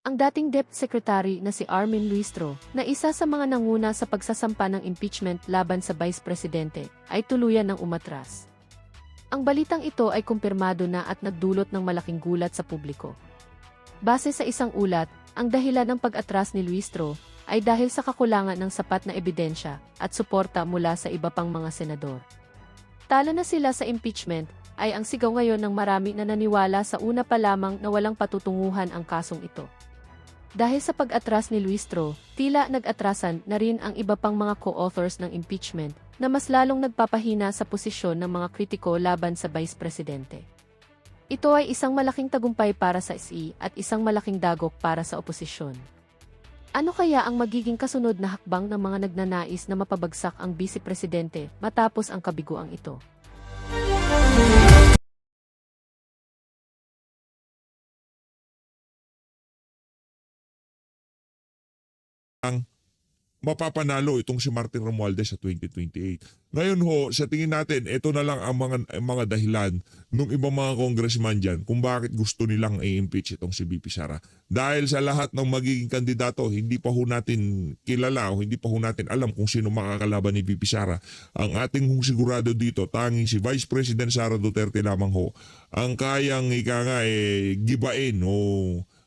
Ang dating DepEd Secretary na si Armin Luistro, na isa sa mga nanguna sa pagsasampa ng impeachment laban sa Vice Presidente, ay tuluyan ng umatras. Ang balitang ito ay kumpirmado na at nagdulot ng malaking gulat sa publiko. Base sa isang ulat, ang dahilan ng pag-atras ni Luistro ay dahil sa kakulangan ng sapat na ebidensya at suporta mula sa iba pang mga senador. Talo na sila sa impeachment, ay ang sigaw ngayon ng marami na naniwala sa una pa lamang na walang patutunguhan ang kasong ito. Dahil sa pag-atras ni Luistro, tila nag-atrasan na rin ang iba pang mga co-authors ng impeachment na mas lalong nagpapahina sa posisyon ng mga kritiko laban sa Vice Presidente. Ito ay isang malaking tagumpay para sa SE at isang malaking dagok para sa oposisyon. Ano kaya ang magiging kasunod na hakbang ng mga nagnanais na mapabagsak ang Vice Presidente matapos ang kabiguang ito? Mapapanalo itong si Martin Romualdez sa 2028. Ngayon ho, sa tingin natin, ito na lang ang mga dahilan ng ibang mga congressman dyan kung bakit gusto nilang i-impeach itong si VP Sara. Dahil sa lahat ng magiging kandidato, hindi pa ho natin kilala o hindi pa ho natin alam kung sino makakalaban ni VP Sara. Ang ating sigurado dito, tanging si Vice President Sara Duterte lamang ho, ang kayang gibain o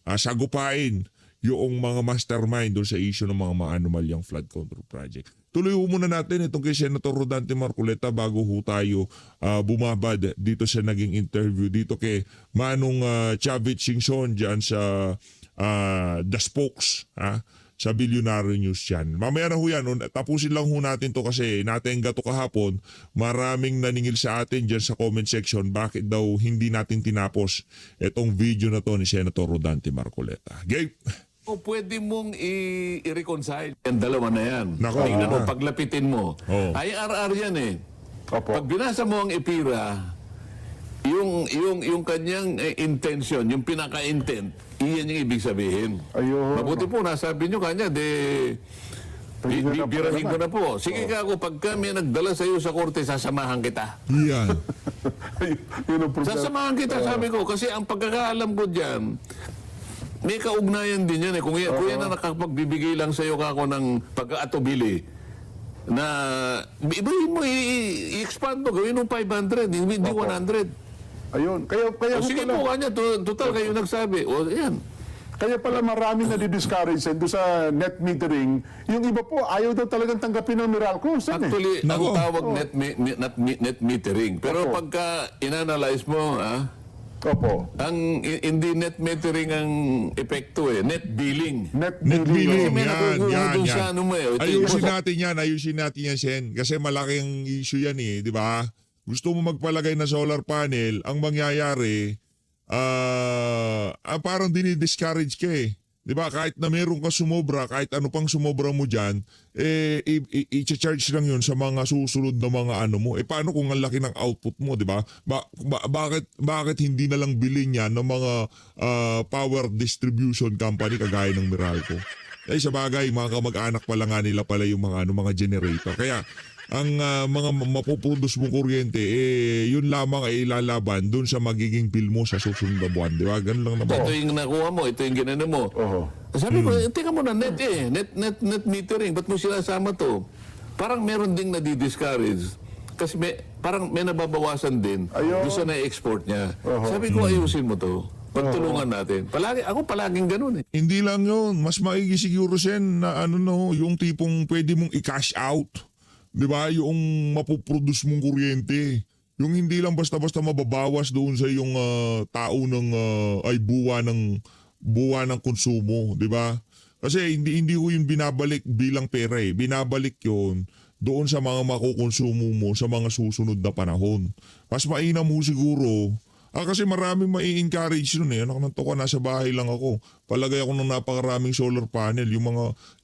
sagupain yung mga mastermind doon sa issue ng mga anomalyang flood control project. Tuloy ho muna natin itong kay Senator Rodante Marcoleta bago ho tayo bumabad dito sa naging interview dito kay Manong Chavit Singson dyan sa The Spokes sa Billionaire News Channel. Mamaya na ho yan, tapusin lang ho natin to kasi natenga to kahapon. Maraming naningil sa atin dyan sa comment section bakit daw hindi natin tinapos itong video na to ni Senator Rodante Marcoleta. Gabe? O pwede mong i-reconcile yung dalawa na yan. Nako. Tingnan mo, paglapitin mo. Oo. IRR yan eh. Opo. Pag binasa mo ang EPIRA, yung kanyang intention, yung pinaka-intent, iyan yung ibig sabihin. Ayun. Mabuti po, nasabi nyo kanya, birahin ko na po. Sige ka ako, pagka may nagdala sa iyo sa korte, sasamahan kita. Yan. Yun ang problema. Sasamahan kita, sabi ko. Kasi ang pagkakaalam ko dyan, may kaugnayan din yan eh. Kung yan na nakapagbibigay lang sa iyo kako ng pagkaatubili, na ibahin mo, i-expand mo, gawin mo 500, hindi 100. Ayun. Kaya O sige po kanya, total kayo nagsabi. O yan. Kaya pala marami na di-discourage doon sa net metering. Yung iba po, ayaw daw talagang tanggapin ng Meralco. Actually, ang Nako. tawag net metering. Pero Opo. pagka inanalyze mo, Opo. ang hindi net metering ang epekto net billing. Net Net billing, May yan, nakukuha yan, dun yan. sa ano mo ito Ayusin natin yan, Sen. Kasi malaking issue yan di ba? Gusto mo magpalagay na solar panel, ang mangyayari, parang dinidiscourage ka Di ba? Kahit na meron ka sumobra, kahit ano pang sumobra mo dyan, i-charge lang yun sa mga susunod na mga ano mo. Paano kung ang laki ng output mo, di ba? Bakit hindi na lang bilhin yan ng mga power distribution company kagaya ng Meralco? Sa bagay, mga kamag-anak pala nga nila pala yung mga generator. Kaya, ang mga mapuproduce mong kuryente, yun lamang ay ilalaban dun sa magiging bill mo sa susunod na buwan. Di ba? Ganun lang naman. Ito yung nakuha mo, ito yung ginano mo. Oho. Sabi ko, tingnan mo na net metering. Ba't mo sinasama to? Parang meron ding nadi-discourage. Kasi parang may nababawasan din Ayun. doon sa na-export niya. Oho. Sabi ko, ayusin mo to. Pagtulungan natin. Ako palaging ganun Hindi lang yun. Mas maigi siguro, Sen, na yung tipong pwede mong i-cash out. Di ba? Yung mapuproduce mong kuryente. Yung hindi lang basta-basta mababawas doon sa yung tao ng buwa ng konsumo, di ba? Kasi hindi ko yun binabalik bilang pera Binabalik yun doon sa mga makukonsumo mo sa mga susunod na panahon. Mas mainam mo siguro. Kasi maraming mai-encourage nun Anak ng toko, nasa bahay lang ako. Palagay ako ng napakaraming solar panel.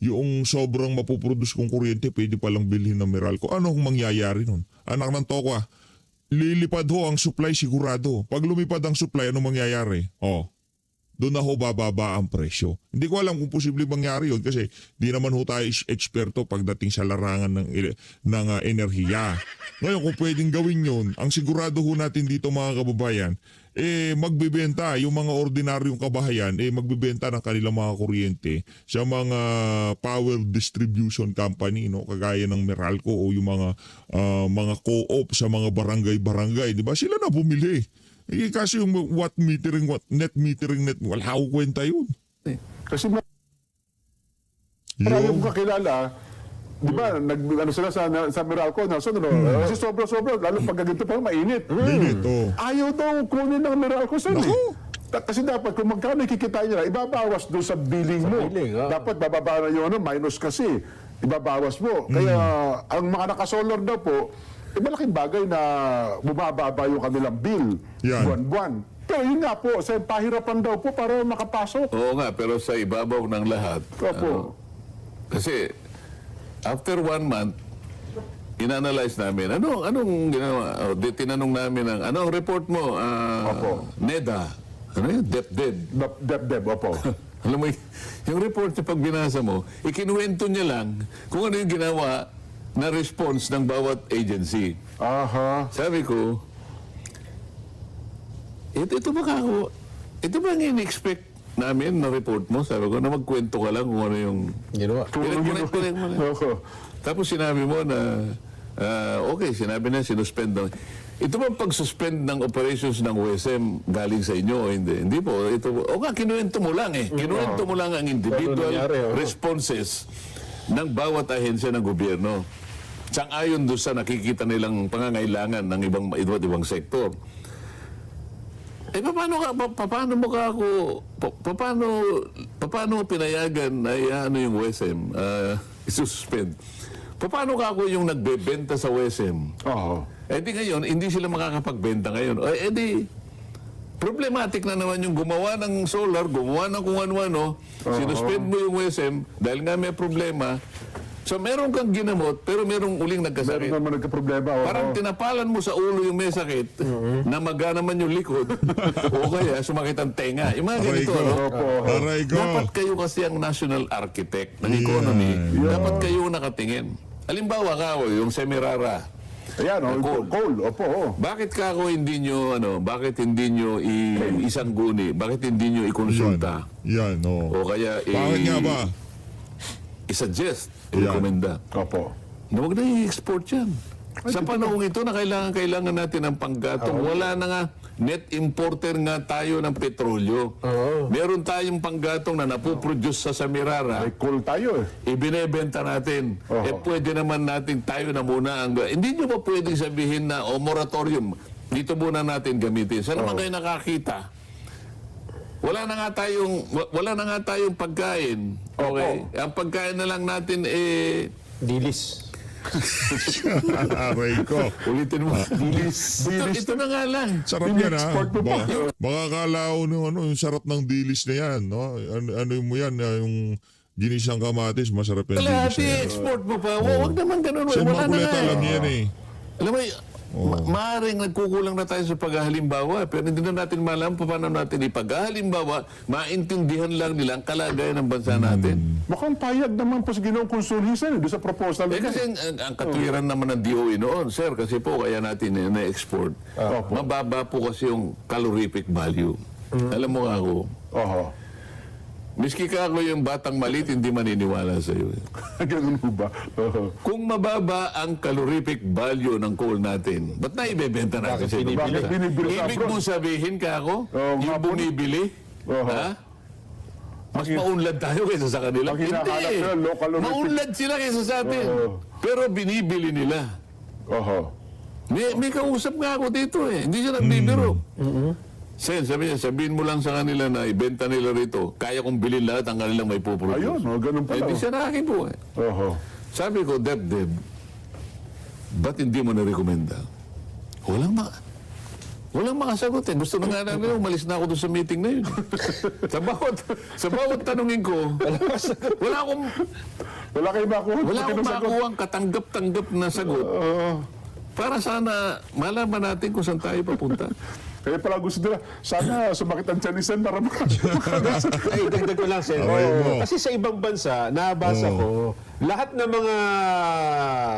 Yung sobrang mapuproduce kong kuryente, pwede palang bilhin ng Meralco. Ano kung mangyayari nun? Anak ng toko, lilipad ho ang supply sigurado. Pag lumipad ang supply, ano mangyayari? Doon na ho bababa ang presyo. Hindi ko alam kung posible mangyari yun kasi di naman ho tayo eksperto pagdating sa larangan ng enerhiya. Ngayon kung pwedeng gawin yun, ang sigurado ho natin dito mga kababayan, magbebenta yung mga ordinaryong kabahayan, magbebenta ng kanilang mga kuryente sa mga power distribution company, no, kagaya ng Meralco o yung mga co-op sa mga barangay, di ba? Sila na bumili. Kasi yung net metering, wala akong kwenta yun. Kasi marami kong kakilala, di ba, ano sila sa Meralco, kasi sobra-sobra, lalo pag ganito pa, mainit. Minute, oh. Ayaw daw kunin ng Meralco sa Naku! Kasi dapat, kung magkano ikikita nila, ibabawas doon sa billing mo. Dapat bababa na yun, minus kasi, ibabawas mo. Kaya, ang mga nakasolar daw po, malaking bagay na bumababa yung kanilang bill, Yan. buwan-buwan. Pero yun nga po, sa pahirapan daw po para makapasok. Oo nga, pero sa ibabaw ng lahat. Opo. Kasi after 1 month, inanalyze namin. Anong ginawa? Tinanong namin ano ang report mo? Opo. NEDA. Ano yun? DepDep. Deb, opo. Alam mo, yung report niya pag binasa mo, ikinuwento niya lang kung ano yung ginawa na response ng bawat agency. Aha. Sabi ko, ito ba ang in-expect namin na report mo? Sabi ko, na magkwento ka lang kung ano yung Ginawa. Pinag mo lang. Opo. Tapos sinabi mo na, okay, sinabi na sinuspend daw. Ito bang pag-suspend ng operations ng USM galing sa inyo o hindi? Hindi po. Kinuwento mo lang eh. Kinuwento mo lang ang individual nangyari, responses ng bawat ahensya ng gobyerno. Sang-ayon doon sa nakikita nilang pangangailangan ng iba't ibang sektor. Paano mo pinayagan na yung USM isususpend? Paano ka ako yung nagbebenta sa USM? Oo. Di ngayon, hindi sila makakapagbenta ngayon. Problematic na naman yung gumawa ng solar, gumawa ng kung ano-ano, sinuspend mo yung USM dahil nga may problema. So meron kang ginamot, pero merong uling Meron nagkasakit. naman nagka-problema. Oo. Parang tinapalan mo sa ulo yung may sakit, namaga naman yung likod, o kaya sumakit ang tenga. Yung mga Aray ganito, ko. ano? Aray ko. Dapat kayo kasi ang national architect ng economy. Dapat kayo nakatingin. Halimbawa ka, yung Semirara. Ayan, coal. Opo. Bakit ka ako hindi nyo, bakit hindi nyo isang guni? Bakit hindi nyo ikonsulta? Yan, oh. O kaya Bakit nga ba? i-suggest, Yan. i-recommenda. Opo. Na huwag na i-export yan. Sa panahon ito na kailangan natin ng panggatong. Wala na nga, net importer nga tayo ng petrolyo. Meron tayong panggatong na napoproduce sa Semirara. May coal tayo eh. Ibinebenta natin. Pwede naman natin tayo na muna ang... Hindi nyo ba pwedeng sabihin na, moratorium, dito muna natin gamitin. Saan naman kayo nakakita? Wala na nga tayong pagkain. Okay? Ang pagkain na lang natin Dilis. Aray ko. ulitin mo. Ito na nga lang. Sarap yan, ha? Export mo pa. Baka kala ko yung sarap ng dilis na yan, no? Ano mo yan, yung ginisang kamatis, masarap yung dilis Kalahati, na yan. export mo pa. Huwag naman ganun. Sa Wala na makuleta nga. lang yan eh. Alam mo, maaaring nagkukulang na tayo sa paghahalimbawa, pero hindi na natin malam paano natin ipaghahalimbawa, maintindihan lang nila ang kalagayan ng bansa natin. Mukhang payag naman po sa ginawang konsulhisan doon sa proposal. Kasi ang katwiran naman ng DOE noon, sir, kasi po kaya natin na-export. Mababa po kasi yung calorific value. Alam mo nga ako, Oho. miski ka ako yung batang malit, hindi maniniwala sa iyo. Ganun po ba? Oho. Kung mababa ang calorific value ng coal natin, ba't na ibebenta natin sa inyo? Bakit binibili sa Ibig abroad? mong sabihin ka ako, Oo, yung nga po. bumibili, Oo. ha? Mas maunlad tayo kaysa sa kanila. Pag hinahanap nila, low calorific. Maunlad sila kaysa sa atin. Oo. Pero binibili nila. Oho. May kausap nga ako dito eh. Hindi siya nagbibiro. Sen, sabihin mo lang sa kanila na ibenta nila rito. Kaya kong bilhin lahat ang kanilang may puproduce. Ayun, ganun pala. Hindi siya nakin po eh. Oho. Sabi ko, Deb, ba't hindi mo na-recommenda? Walang makasagot eh. Gusto na nga namin, umalis na ako doon sa meeting na yun. sa bawat tanungin ko, Wala kayo makuha. wala akong makuha ang katanggap-tanggap na sagot. Para sana malaman natin kung saan tayo papunta. Kaya pala gusto nila, sana sumakit ang tiyan para Ay, dagdag ko lang, Sen. Aray mo. Kasi sa ibang bansa, nabasa ko, lahat ng mga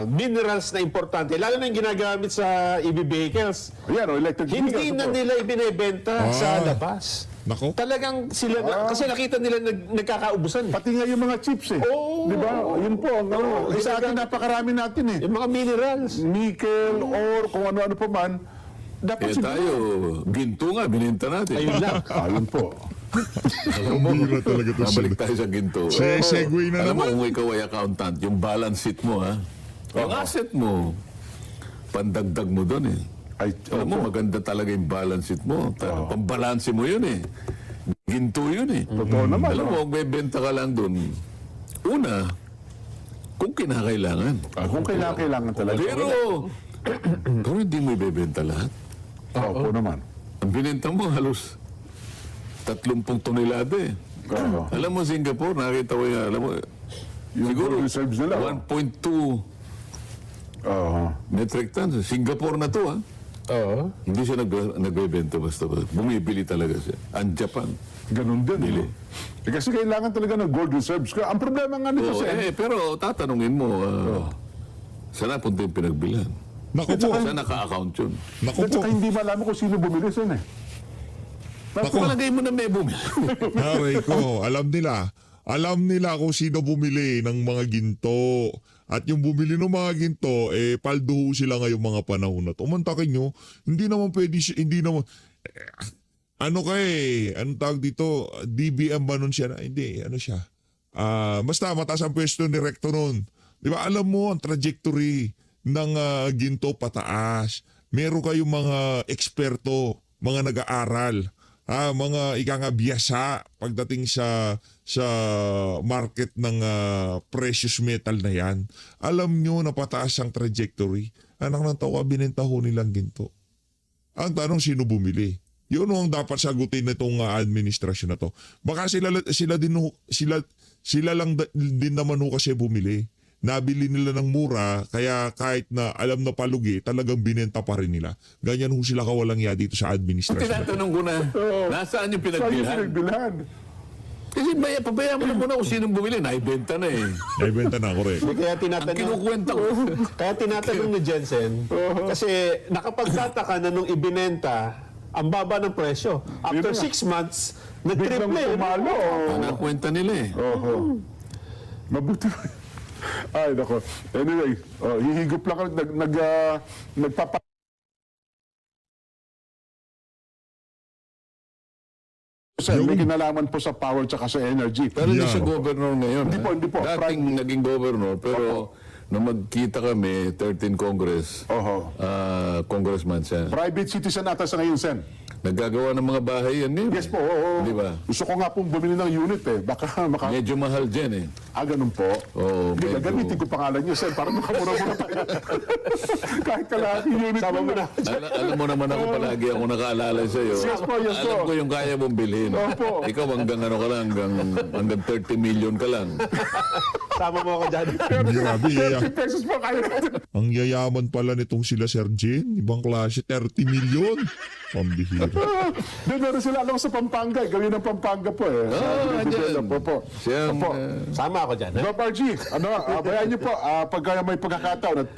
minerals na importante, lalo na yung ginagamit sa EV vehicles, Ayan, electric hindi vehicles, na ito. nila ibinebenta sa labas. Nako. Talagang sila, kasi nakita nila nagkakaubusan. Pati nga yung mga chips eh. Oo. Di ba? Yun po. Sa atin, napakarami natin eh. Yung mga minerals. Nickel, ore, kung ano-ano pa man. Dapat Eh tayo, ginto nga, bininta natin. Ayun lang. Ayun po. Ang bira talaga to. Babalik tayo sa ginto. Segue na Alam mo, naman. kung ikaw ay accountant, yung balance sheet mo, ha? Yung asset mo, pandagdag mo doon eh. Ay, Alam mo, maganda talaga yung balance sheet mo. Pambalanse mo yun eh. Ginto yun eh. Totoo naman. Alam mo, kung bebenta ka lang doon, una, kung kinakailangan. Kung kailangan talaga. Pero hindi mo ibebenta lahat. Opo naman. Ang binenta mo halos 30 tonelada eh. Oo. Alam mo, Singapore, nakita ko yan. Alam mo, Yung siguro reserves nila. 1.2 Oo. metric tons. Singapore na to, ha? Oo. Hindi siya nagbebenta basta. Bumibili talaga siya. Ang Japan. Ganun din. Bili. no? Kasi kailangan talaga ng gold reserves. Ang problema nga nito, Oo, Sen, pero tatanungin mo, saan napunta yung pinagbilan? Nako po. Saan naka-account yun? Nako at po. saka hindi malaman kung sino bumili, Sen eh. Palagay mo na may bumili. Aray ko, alam nila kung sino bumili ng mga ginto. At yung bumili ng mga ginto, paldo ho sila ngayong mga panahon na to. Mantakin nyo, hindi naman pwede, hindi naman, anong tawag dito, DBM ba nun siya? Hindi, ano siya? Basta mataas ang pwesto ni Recto nun. Di ba, alam mo ang trajectory ng ginto pataas. Meron kayong mga eksperto, mga nag-aaral, mga biyasa pagdating sa market ng precious metal na yan. Alam nyo na pataas ang trajectory. Anak ng tao, binenta ho nilang ginto. Ang tanong, sino bumili? Yun ang dapat sagutin nitong administrasyon na to. Baka sila lang din naman ho kasi bumili. Nabili nila ng mura, kaya kahit na alam na palugi, talagang binenta pa rin nila. Ganyan ho sila kawalang ya dito sa administrasyon. Tinatanong ko na, nasaan yung Saan yung pinagbilhan? pinagbilhan? Kasi pabayaan mo na muna kung sinong bumili. Naibenta na eh. Naibenta na, correct. Kaya Ang tinatanong, kinukwenta ko. kaya tinatanong ni Jensen, kasi nakapagtataka na nung ibinenta, ang baba ng presyo. After 6 months, Biglang nag-triple. tumalo. Nakwenta nila eh. Oho. Mabuti. Ay, nako. Anyway, hihigop lang ako. Nagpapa... May kinalaman po sa power tsaka sa energy. Pero hindi Yeah. siya governor ngayon. Hindi po. Dating naging governor, pero nung magkita kami, 13 Congress, Oho. congressman siya. Private citizen ata sa ngayon, Sen. Naggagawa ng mga bahay yan eh. Yes po, oo. Di ba? Gusto ko nga pong bumili ng unit eh. Baka Medyo mahal dyan eh. ganun po. Oo, Hindi, medyo. gagamitin ko pangalan niyo, Sen, para makamura-mura tayo. Kahit kalahating unit Sama mo na. Alam mo naman ako palagi ako nakaalala sa iyo. Yes po, yes Alam po. ko yung kaya mong bilhin. Opo. Ikaw hanggang ano ka lang, hanggang 30 million ka lang. Sama mo ako dyan. Grabe, 30 pesos po kayo natin. ang yayaman pala nitong sila Sir Jane. Ibang klase, 30 million. Pambihira. Doon meron sila alam sa Pampanga. Gawin ng Pampanga po eh. andyan. Po. Siyang, Opo. Sama ako dyan. Ha? Dr. G, bayaan niyo po, pag may pagkakataon at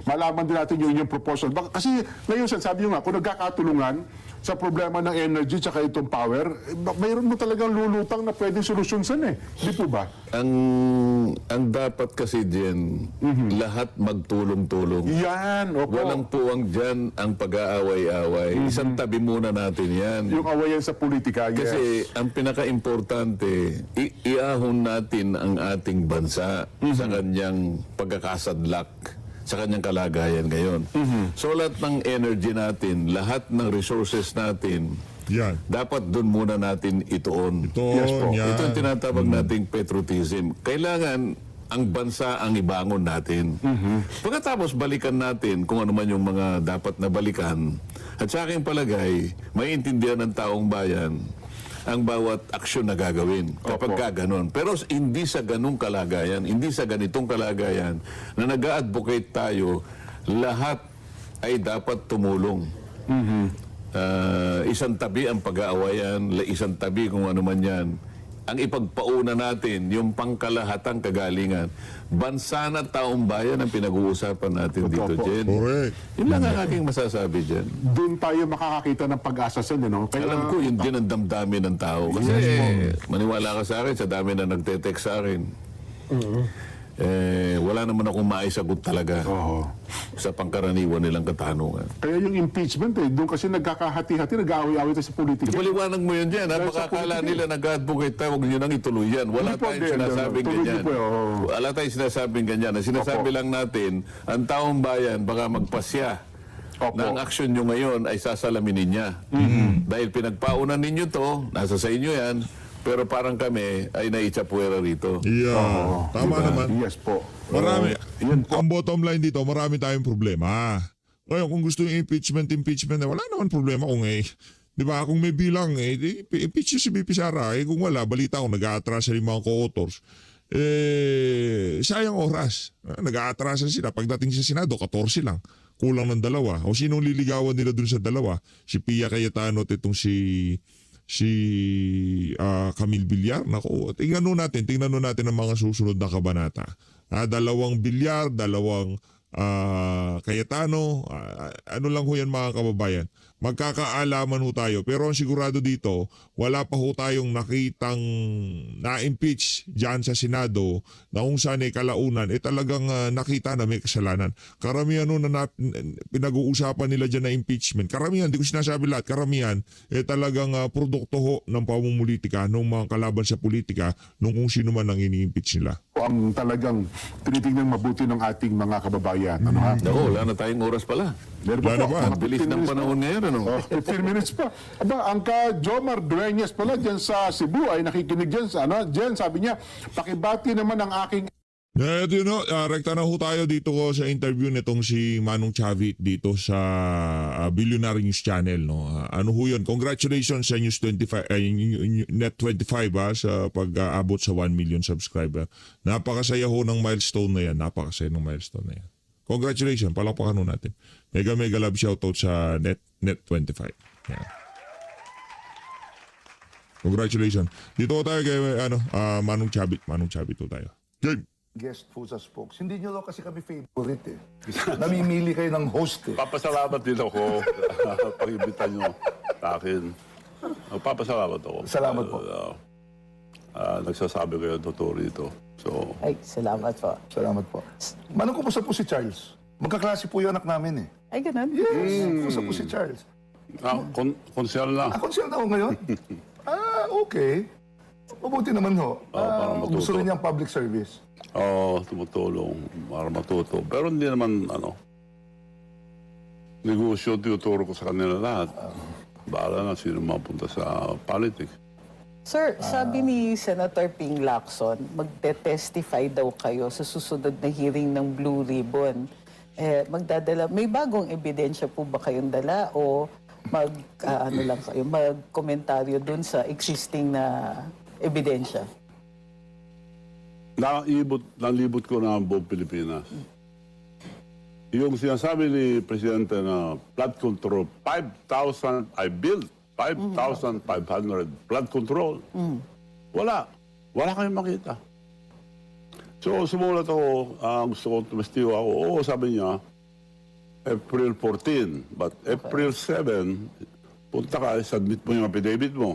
malaman din natin yung inyong proposal. Kasi ngayon, sabi niyo nga, kung nagkakatulungan sa problema ng energy tsaka itong power, mayroon mo talagang lulutang na pwedeng solusyon Di po ba? ang dapat kasi dyan, lahat magtulong-tulong. Yan, opo. Walang puwang dyan ang pag-aaway-away. Isang tabi muna natin yan. Yung awayan sa politika, yes. Kasi ang pinaka-importante, iahon natin ang ating bansa sa kanyang pagkakasadlak, sa kanyang kalagayan ngayon. So lahat ng energy natin, lahat ng resources natin, Yan. dapat doon muna natin ituon. Ito, Yes po. yan. Ito ang tinatawag nating patriotism. Kailangan ang bansa ang ibangon natin. Pagkatapos balikan natin kung ano man yung mga dapat na balikan. At sa aking palagay, maiintindihan ng taong bayan ang bawat aksyon na gagawin kapag ka ganon. Pero hindi sa ganung kalagayan, hindi sa ganitong kalagayan na nag-a-advocate tayo, lahat ay dapat tumulong. isang tabi ang pag-aawayan, isang tabi kung ano man yan. Ang ipagpauna natin, yung pangkalahatang kagalingan. Bansa na taong bayan ang pinag-uusapan natin dito, Jen. Correct. Yun lang ang aking masasabi dyan. Doon tayo makakakita ng pag-asa sa inyo, no? Kaya, Alam ko, yun din ang damdamin ng tao. Kasi maniwala ka sa akin, sa dami na nagte-text sa akin. Wala naman akong maisagot talaga sa pangkaraniwan nilang katanungan. kaya yung impeachment, doon kasi nagkakahati-hati, nag-aaway-aaway tayo sa politika. Ipaliwanag mo yun dyan. Dahil sa Baka akala politika. nila nag-advocate tayo, huwag nyo nang ituloy yan. Wala Hindi po, tayong hindi, sinasabing tuloy ganyan. niyo po, Wala tayong sinasabing ganyan. Ang sinasabi lang natin, ang taong bayan baka magpasya Opo. na ang aksyon nyo ngayon ay sasalaminin niya. Dahil pinagpaunan ninyo to, nasa sa inyo yan, pero parang kami ay naitsapuera rito. Yeah. Tama naman. Yes po. Marami. Ang bottom line dito, marami tayong problema. Ngayon, kung gusto yung impeachment, wala naman problema kung di ba, kung may bilang, impeach yung si BP Sara. Kung wala, balita ko, nag-aatrasa yung mga co-authors. Sayang oras. Nag-aatrasa sila. Pagdating sa Senado, 14 lang. Kulang ng 2. O sinong liligawan nila dun sa 2? Si Pia Cayetano at itong si Camille Villar. Nako, tingnan nun natin ang mga susunod na kabanata. 2 Villar, 2 Cayetano, ano lang ho yan mga kababayan. Magkakaalaman ho tayo. Pero ang sigurado dito, wala pa ho tayong nakitang na-impeach dyan sa Senado na kung saan kalaunan, talagang nakita na may kasalanan. Karamihan ho na pinag-uusapan nila dyan na impeachment. Karamihan, di ko sinasabi lahat, karamihan, talagang produkto ho ng pamumulitika, ng mga kalaban sa politika, nung kung sino man ang ini-impeach nila. Ang talagang tinitingnan mabuti ng ating mga kababayan. Ano ha? Naku, wala na tayong oras pala. Meron Wala na po, ba? mga Ang bilis 15 ng minutes panahon ngayon, ano? 15 minutes pa. Aba, ang ka Jomar Dueñas pala dyan sa Cebu ay nakikinig dyan sa dyan, sabi niya, pakibati naman ang aking Ito yun, rekta na ho tayo dito ko sa interview nitong si Manong Chavit dito sa Billionaire News Channel. No? Ano ho yun? Congratulations sa News 25, Net 25 sa pag-aabot sa 1 million subscriber. Napakasaya ho ng milestone na yan. Congratulations, palakpakan ho natin. Mega love shoutout sa Net 25. Yan. Congratulations. Dito ho tayo kay Manong Chavit ho tayo. Game! Guest po sa spokes. Hindi nyo lang kasi kami favorite eh. Namimili kayo ng host eh. Papasalamat din ako pag-imbita nyo sa akin. Papasalamat ako. Salamat po. Nagsasabi kayo totoo rito. So, Ay, salamat po. Salamat po. Manong kumusta po si Charles? Magkaklase po yung anak namin eh. Ay, ganun. Yes. Kumusta po si Charles? konsyal na. Konsel na ako ngayon? Okay. Mabuti naman ho. para matuto. Gusto rin niyang public service. Oo, tumutulong para matuto. Pero hindi naman, negosyo, tinuturo ko sa kanila lahat. Bahala na sino mapunta sa politics. Sir, sabi ni Senator Ping Lacson, magte-testify daw kayo sa susunod na hearing ng Blue Ribbon. Magdadala, may bagong ebidensya po ba kayong dala o mag-komentaryo dun sa existing na ebidensya? Nalibot ko na ang buong Pilipinas. Yung sinasabi ni Presidente na flood control, 5,000, I built 5,500 flood control. Wala. Wala kayong makita. So, sumulat ako, gusto ko tumestigo ako. Oo, sabi niya, April 14. But April 7, punta ka, submit mo yung affidavit mo.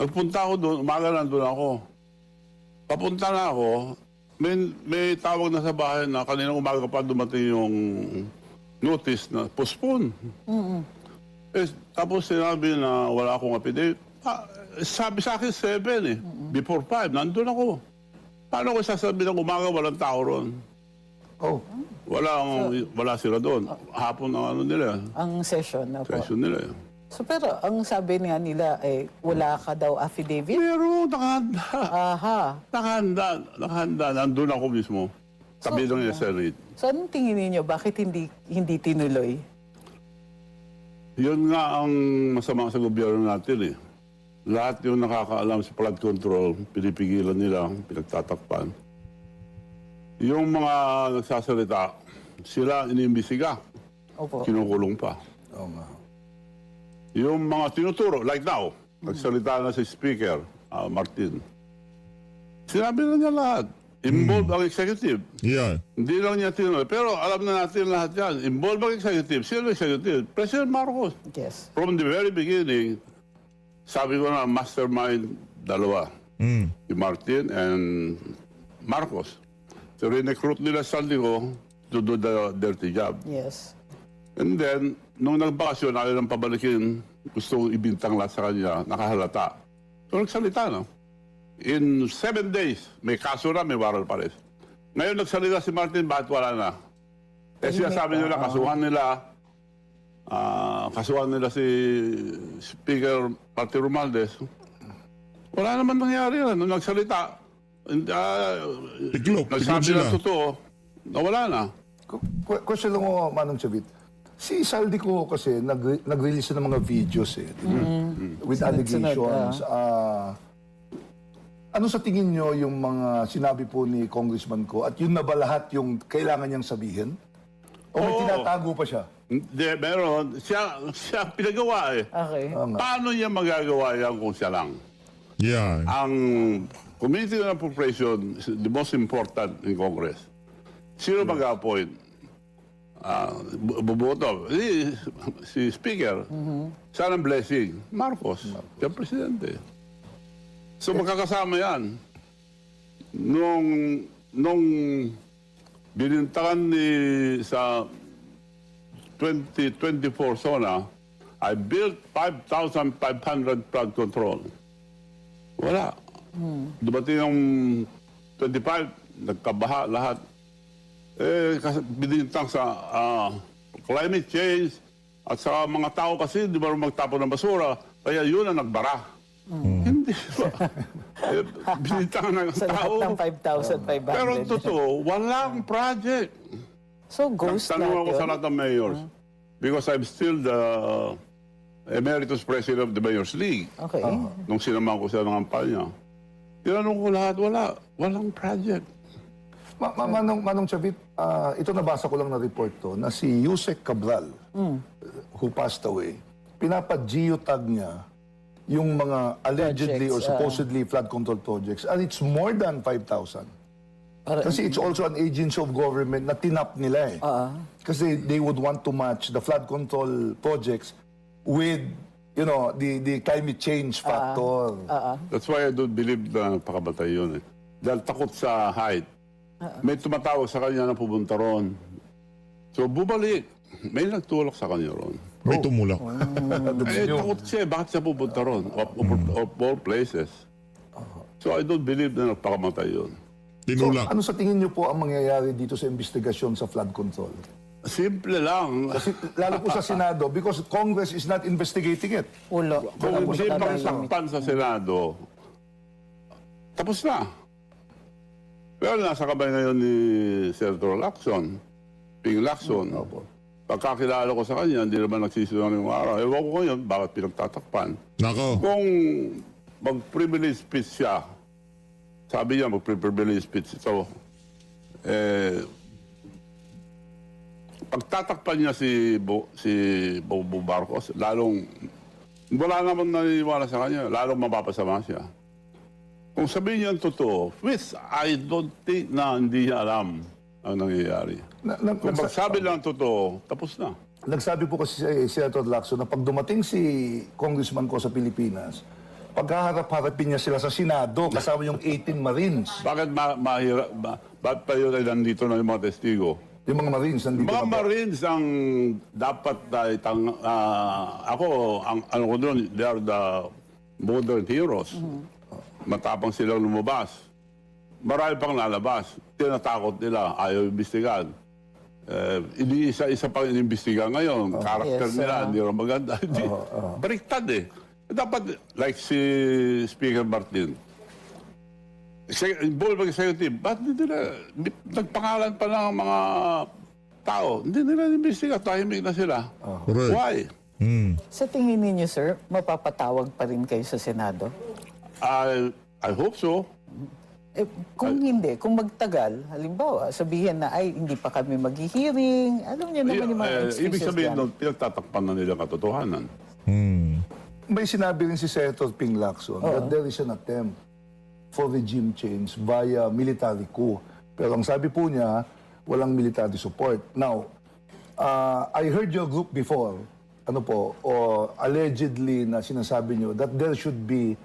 Nagpunta ako doon, umaga nandun ako. Papunta na ako, may tawag na sa bahay na kaninang umaga pa dumating yung notice na postpone. Tapos sinabi na wala akong affidavit. Sabi sa akin 7 before 5, nandun ako. Paano ko sasabihin ng umaga walang tao ron? Oh. Wala sila doon. Hapon ang nila, Ang session na po. session nila. So, pero ang sabi nga nila, wala ka daw affidavit? Pero nakahanda. Aha. Nakahanda. Nandun ako mismo. Tabi lang yung Senate. So, anong tingin ninyo? Bakit hindi tinuloy? Yun nga ang masama sa gobyerno natin eh. Lahat yung nakakaalam sa flood control, pinipigilan nila, pinagtatakpan. Yung mga nagsasalita, sila inimbisiga, Opo. kinukulong pa. Oo nga. yung mga tinuturo, like now, nagsalita na si Speaker, Martin. Sinabi na niya lahat. Involve ang executive. Yeah. Hindi lang niya tinuro. Pero alam na natin lahat yan. Involve ang executive. Sino ang executive? President Marcos. Yes. From the very beginning, sabi ko na mastermind, dalawa. Si Martin and Marcos. So recruit nila Saldico to do the dirty job. Yes. And then, nung nagbakasyon, ayaw nang pabalikin, gusto ibintang lahat sa kanya, nakahalata. So nagsalita, no? In 7 days, may kaso na, may warrant pa rin. Ngayon nagsalita si Martin, bakit wala na? Eh sinasabi nila, kasuhan nila si Speaker Martin Romualdez. Wala naman nangyari yan. Nung nagsalita, Tiklop nagsabi sila. ng totoo, nawala na. Question lang mo, Manong Chavit. Si Saldico kasi nag-release ng mga videos di ba? With allegations. Ano sa tingin nyo yung mga sinabi po ni Congressman ko at yun na ba lahat yung kailangan niyang sabihin? O may Oo. tinatago pa siya? Hindi, meron. Siya pinagawa eh. Okay. Paano niya magagawa yan kung siya lang? Yeah. Ang Committee on Appropriation is the most important in Congress. Sino mag-appoint? Buboto. Si Speaker. Saan ang blessing? Marcos. Siya ang presidente. So magkakasama yan. Nung binintakan sa 2024 SONA, I built 5,500 flood control. Wala. Dumating yung 25, nagkabaha lahat. Binintang sa climate change at sa mga tao kasi di ba magtapon ng basura, kaya yun ang nagbara. Hindi ba? Binintang ng Sa lahat tao. ng 5,500. Pero totoo, walang project. So, ghost Nagtanong lahat ako sa yun? lahat ng mayors. Because I'm still the emeritus president of the Mayors League. Okay. Nung sinamahan ko siya ng kampanya. Tinanong ko lahat, walang project. Manong Chavit, ito nabasa ko lang na report to na si Yusek Cabral, who passed away, pinapa-geotag niya yung mga allegedly or Projects, supposedly flood control projects, and it's more than 5,000. Kasi it's also an agency of government na tinap nila eh. Kasi they would want to match the flood control projects with, you know, the climate change factor. That's why I don't believe na pakabatay yun eh. Dahil takot sa height. May tumatawag sa kanya na pupunta ron. So bubalik. May nagtulak sa kanya ron. May tumulak. Takot siya. Bakit siya pupunta ron? Of all places. So I don't believe na nagpakamatay yun. So, Tinulak. ano sa tingin niyo po ang mangyayari dito sa investigasyon sa flood control? Simple lang. Kasi lalo po sa Senado, because Congress is not investigating it. Ulo. Kung hindi Wala pang po sakpan sa Senado, tapos na. Pero nasa kamay ngayon ni Senator Lacson, Ping Lacson. Pagkakilala ko sa kanya, hindi naman nagsisinungaling yung araw. Ewan ko ngayon, bakit pinagtatakpan. Nako. Kung mag-privilege speech siya, sabi niya mag-privilege speech ito, pagtatakpan niya si Bobo Marcos, lalong, wala naman naniniwala sa kanya, lalong mapapasama siya. Kung sabihin niya ang totoo, which I don't think na hindi niya alam ang nangyayari. Kung magsabi lang ang totoo, tapos na. Nagsabi po kasi si Senator Lacson na pag dumating si Congressman ko sa Pilipinas, pagkaharap-harapin niya sila sa Senado kasama yung 18 Marines. Bakit bakit pa yun ay nandito na yung mga testigo? Yung mga Marines nandito Mga na po. Marines ang dapat ako, ano ko doon, they are the modern heroes. Matapang silang lumabas. Marami pang lalabas. Tinatakot nila, ayaw imbestigan. Isa-isa pang inimbestigan ngayon. Karakter Yes, nila, hindi rin maganda. Baliktad eh. Dapat, like si Speaker Martin, Board of Executive, ba't hindi nila, nagpangalan pa ng mga tao, hindi nila inimbestiga, tahimik na sila. Correct. Why? Sa tingin ninyo, sir, mapapatawag pa rin kayo sa Senado? I hope so. Kung hindi, kung magtagal, halimbawa, sabihin na, ay, hindi pa kami mag-hearing, alam niyo naman yung mga excuses Ibig sabihin yan. nun, pinagtatakpan na nila katotohanan. May sinabi rin si Senator Ping Lacson that there is an attempt for regime change via military coup. Pero ang sabi po niya, walang military support. Now, I heard your group before, or allegedly na sinasabi niyo that there should be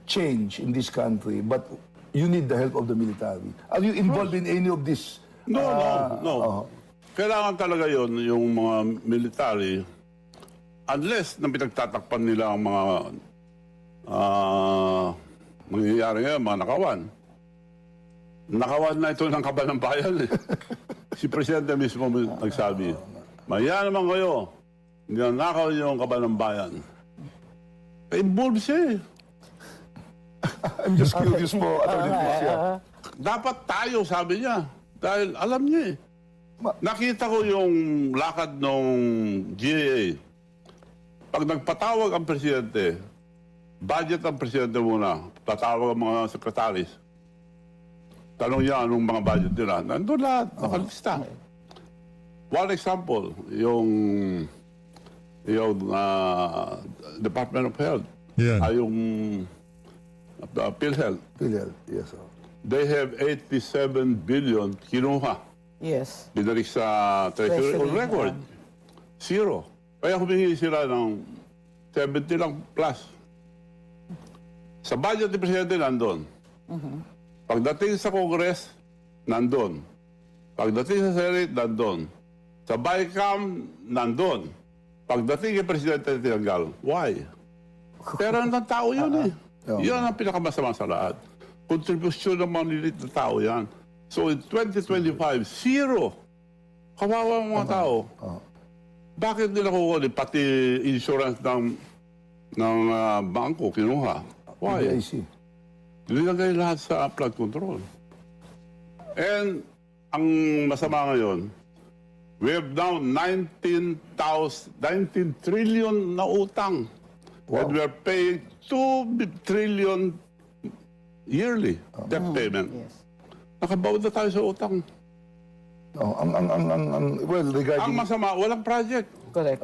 change in this country, but you need the help of the military. Are you involved in any of this? No. Kailangan talaga yon yung mga military, unless na pinagtatakpan nila ang mga mangyayari ngayon, mga nakawan. Nakawan na ito ng Kaban ng Bayan. Si Presidente mismo nagsabi, maya naman kayo, ninanakaw niyo ang Kaban ng Bayan. Involved siya eh. I'm just curious po. Dapat tayo, sabi niya. Dahil alam niya eh. Nakita ko yung lakad ng GAA. Pag nagpatawag ang presidente, budget ang presidente muna, tatawag ang mga sekretaris. Tanong niya anong mga budget nila. Nandun lahat, nakalista. One example, yung Department of Health. Yan. Ay yung PhilHealth. PhilHealth, yes. They have 87 billion kinuha. Yes. Binalik sa Treasury on Treasury, record. Zero. Kaya humingi sila ng 70 lang plus. Sa budget ni Presidente, nandun. Pagdating sa Congress, nandun. Pagdating sa Senate, nandun. Sa BICAM, nandun. Pagdating kay Presidente, tinanggal. Why? Pero ng tao yun eh. Yan ang pinakamasama sa lahat. Kontribusyon ng mga lilit na tao yan. So in 2025, zero. Kawawa ang mga tao. Bakit nila kukunin pati insurance ng bangko kinuha? Why? PIC. Nilagay lahat sa flood control. And ang masama ngayon, we have now 19 trillion na utang. And we are paying 2 trillion yearly debt payment. Yes. Nakabawad na tayo sa utang. Well, Ang regarding masama, walang project. Correct.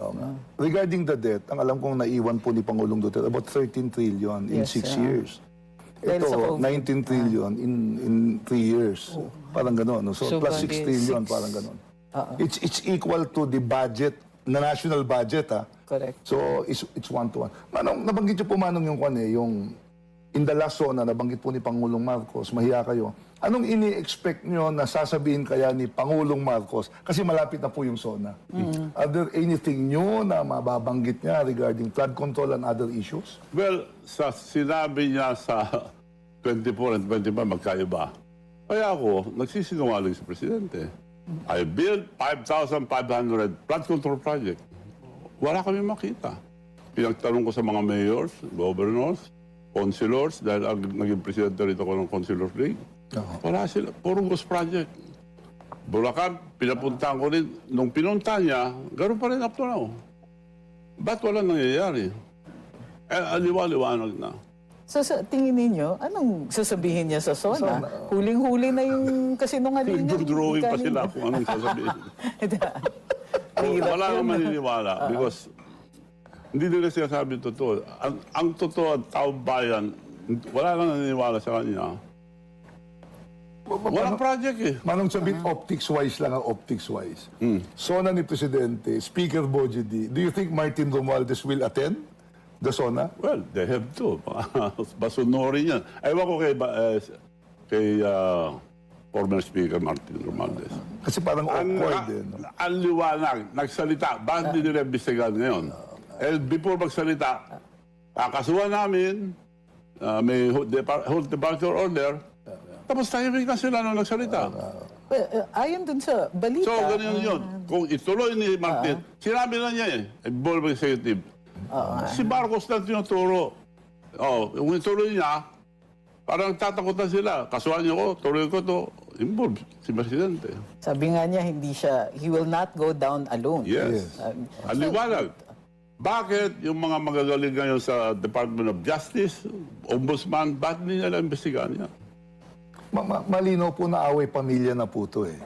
regarding the debt, ang alam kong naiwan po ni Pangulong Duterte, about 13 trillion in Yes, 6 years. Dahil sa Ito, COVID. 19 trillion in 3 years. Parang gano'n. No? So, So, plus 6 bali, trillion, 6. parang gano'n. It's equal to the budget, na national budget, ha? Correct. So, it's one-to-one. Manong, nabanggit niyo po, Manong, yung in the last zone, nabanggit po ni Pangulong Marcos, mahiya kayo. Anong ini-expect nyo na sasabihin kaya ni Pangulong Marcos? Kasi malapit na po yung zona. Are there anything new na mababanggit niya regarding flood control and other issues? Well, sa sinabi niya sa 24 and 25, magkaiba. Kaya ako, nagsisinungaling sa Presidente. I built 5,500 flood control project. Wala kami makita. Pinagtanong ko sa mga mayors, governors, councilors, dahil naging presidente rito ko ng Councilors League. Wala sila. Puro ghost project. Bulacan, pinapuntahan ko rin. Nung pinunta niya, ganoon pa rin up to now. Ba't wala nangyayari? Liwanag na. So sa tingin ninyo, anong sasabihin niya sa SONA? Huling-huli na yung kasinungalingan. Drawing pa sila kung anong sasabihin. Wala nang maniniwala because hindi nila sinasabi yung totoo. Ang totoo at taong bayan, wala nang naniniwala sa kanya. Walang project eh. Manong sabihin, optics-wise lang ang optics-wise. Zona ni Presidente, Speaker Bojidi, do you think Martin Romualdez will attend the zona? Well, they have to. Basunorin yan. Ewan ko kay former Speaker Martin Romualdez. Kasi parang awkward eh. No? Ang liwanag, nagsalita. Bakit hindi nila imbestigahan ngayon? Before magsalita, kakasuhan namin, may hold departure order, tapos tahimik na sila nung nagsalita. Well, ayon dun sa balita. So, ganyan yun. Kung ituloy ni Martin, sinabi na niya involved executive. Si Marcos lang tinuturo. Kung ituloy niya, parang tatakutan sila. Kasuhan niyo ko, tuloy ko to. Involved si Presidente. Sabi nga niya, he will not go down alone. Yes. Ang liwanag. Bakit yung mga magagaling ngayon sa Department of Justice, Ombudsman, bakit hindi nila imbestigahan niya? Malinaw po na away pamilya na po ito eh.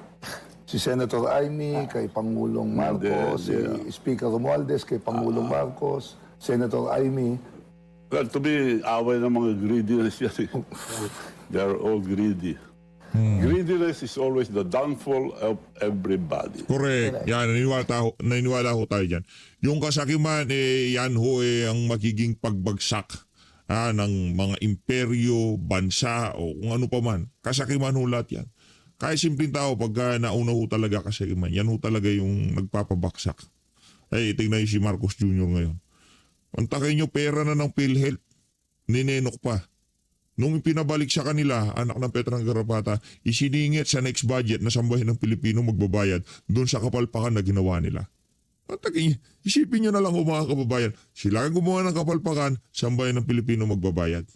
Si Senator Amy kay Pangulong Marcos, si Speaker Romualdez kay Pangulong Marcos. Senator Amy. Well, to me, away ng mga greediness yan. They're all greedy. Greediness is always the downfall of everybody. Correct. Yan, naniniwala ho tayo dyan. Yung kasakiman, yan ho ang magiging pagbagsak ng mga imperyo, bansa, o kung ano pa man. Kasakiman ho lahat yan. Kahit simpleng tao, pagka nauna ho talaga kasakiman, yan ho talaga yung nagpapabaksak. Ay, tingnan niyo si Marcos Jr. ngayon. Antakay nyo, pera na ng PhilHealth. Ninenok pa. Nung pinabalik sa kanila, anak ng Petrang Garapata, isiningit sa next budget na sambahin ng Pilipino magbabayad doon sa kapalpakan na ginawa nila. At isipin nyo na lang mga kababayan, sila ang gumawa ng kapalpakan, sambahin ng Pilipino magbabayad.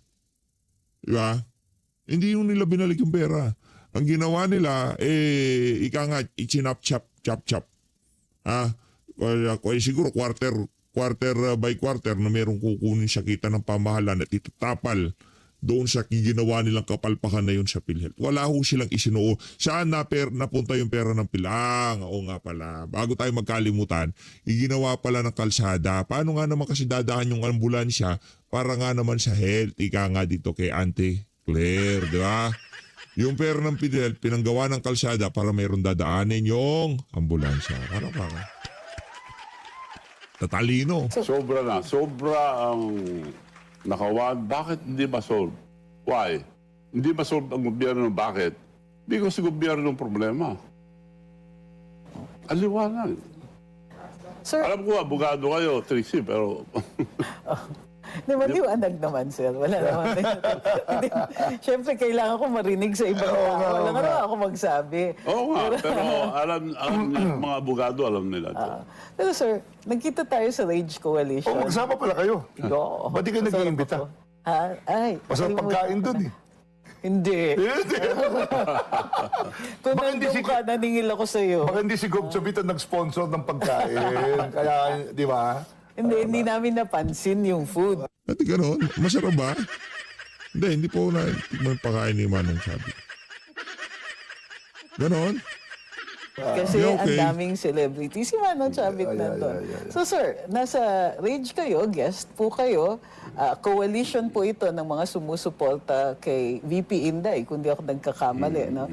Diba? Hindi yung nila binalik yung pera. Ang ginawa nila, ika nga, chop. Siguro quarter by quarter na merong kukunin sa kita ng pamahalan at itatapal doon sa ginawa nilang kapalpakan na yun sa PhilHealth. Wala ho silang isinuo. Saan napunta yung pera ng PhilHealth? Oo nga pala. Bago tayo magkalimutan, iginawa pala ng kalsada. Paano nga naman kasi dadaan yung ambulansya para nga naman sa health? Ika nga dito kay Auntie Claire, di ba? Yung pera ng PhilHealth, pinanggawa ng kalsada para mayroon dadaanin yung ambulansya. Ano pa nga? Tatalino. Sobra na. Sobra ang nakawan. Bakit hindi ma-solve? Why? Hindi ma-solve ang gobyerno. Bakit? Because ang gobyerno ng problema. Aliwanag. Sir, Alam ko, abogado kayo, Trixie, pero maliwanag naman, sir. Wala naman. Siyempre, kailangan ko marinig sa ibang tao. Wala nga naman ako magsabi. oo nga, pero alam mga abogado, alam nila ito. Pero sir, nagkita tayo sa Rage Coalition. Oh, magsama pala kayo. Oo. Ba't di ka Masarap nag-iimbita? ako. Ha? Ay. Masarap pagkain dun eh. Hindi. Kung Baka hindi nandun ka, naningil ako sa'yo. Baka hindi si Gob Chavita nag-sponsor ng pagkain. Kaya, di ba? Hindi namin napansin yung food. At gano'n, masarap ba? Hindi po na tikman pakain ni Manong sabi. Ganon. Kasi okay. ang daming celebrity. Si Manong Chavit nandun. So sir, nasa Rage kayo, guest po kayo. Coalition po ito ng mga sumusuporta kay VP Inday, kung di ako nagkakamali. No?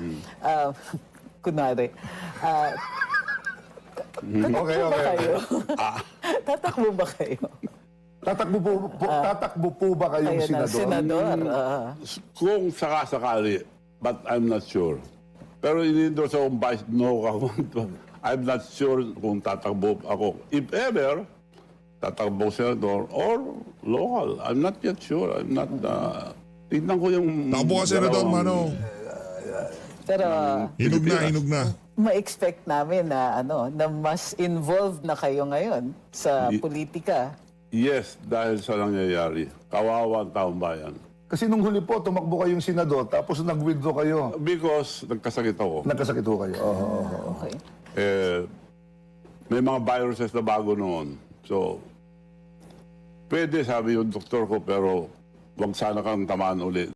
Kunwari. Okay. Kayo? Tatakbo ba kayo? Tatakbo po ba kayong Kayo na, senador? senador. Kung sakasakali, but I'm not sure. Pero inindorse akong vice, no ako. I'm not sure kung tatakbo ako. If ever, tatakbo senador or local. I'm not yet sure. I'm not, tignan ko yung... Takbo ka, Senador Manong. Pero Hinog na. ma-expect namin na na mas involved na kayo ngayon sa politika. Yes, dahil sa nangyayari. Kawawa ang taong bayan. Kasi nung huli po, tumakbo kayong senador, tapos nag-withdraw kayo. Because nagkasakit ako. Nagkasakit ho kayo. Okay. May mga viruses na bago noon. So, pwede sabi yung doktor ko, pero wag sana kang tamaan ulit.